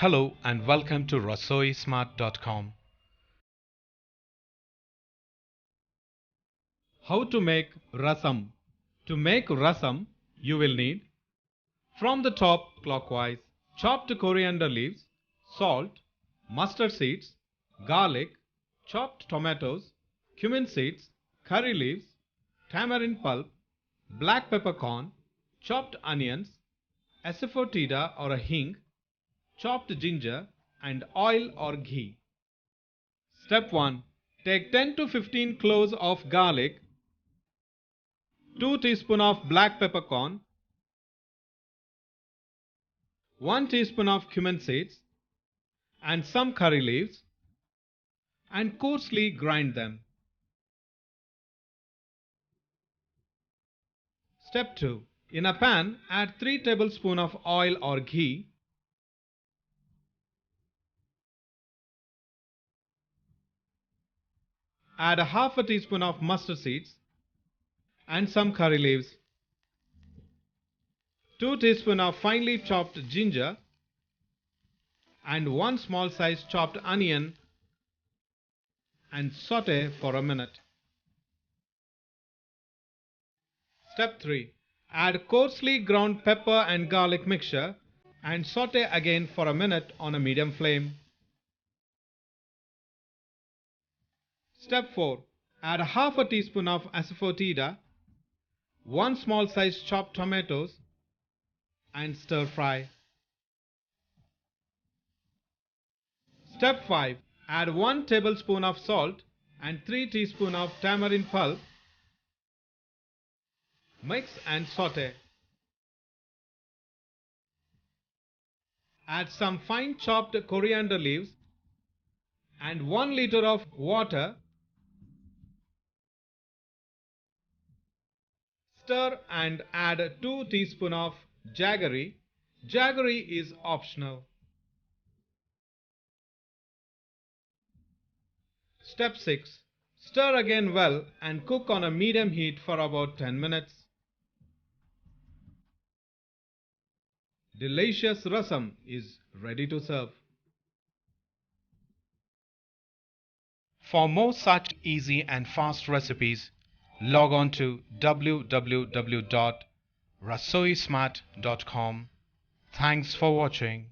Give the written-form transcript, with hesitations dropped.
Hello and welcome to rasoismart.com. How to make rasam. To make rasam, you will need from the top clockwise chopped coriander leaves, salt, mustard seeds, garlic, chopped tomatoes, cumin seeds, curry leaves, tamarind pulp, black peppercorn, chopped onions, asafoetida or a hing, chopped ginger, and oil or ghee. Step 1. Take 10 to 15 cloves of garlic, 2 teaspoons of black peppercorn, 1 teaspoon of cumin seeds, and some curry leaves, and coarsely grind them. Step 2. In a pan, add 3 tablespoons of oil or ghee, add half a teaspoon of mustard seeds and some curry leaves, 2 teaspoons of finely chopped ginger, and 1 small size chopped onion, and saute for a minute. Step 3. Add coarsely ground pepper and garlic mixture and saute again for a minute on a medium flame. Step 4. Add half a teaspoon of asafoetida, 1 small size chopped tomatoes, and stir fry. Step 5. Add 1 tablespoon of salt and 3 teaspoons of tamarind pulp. Mix and saute. Add some fine chopped coriander leaves and 1 liter of water. Stir and add 2 teaspoons of jaggery. Jaggery is optional. Step 6. Stir again well and cook on a medium heat for about 10 minutes. Delicious rasam is ready to serve. For more such easy and fast recipes, log on to www.rasoismart.com. Thanks for watching.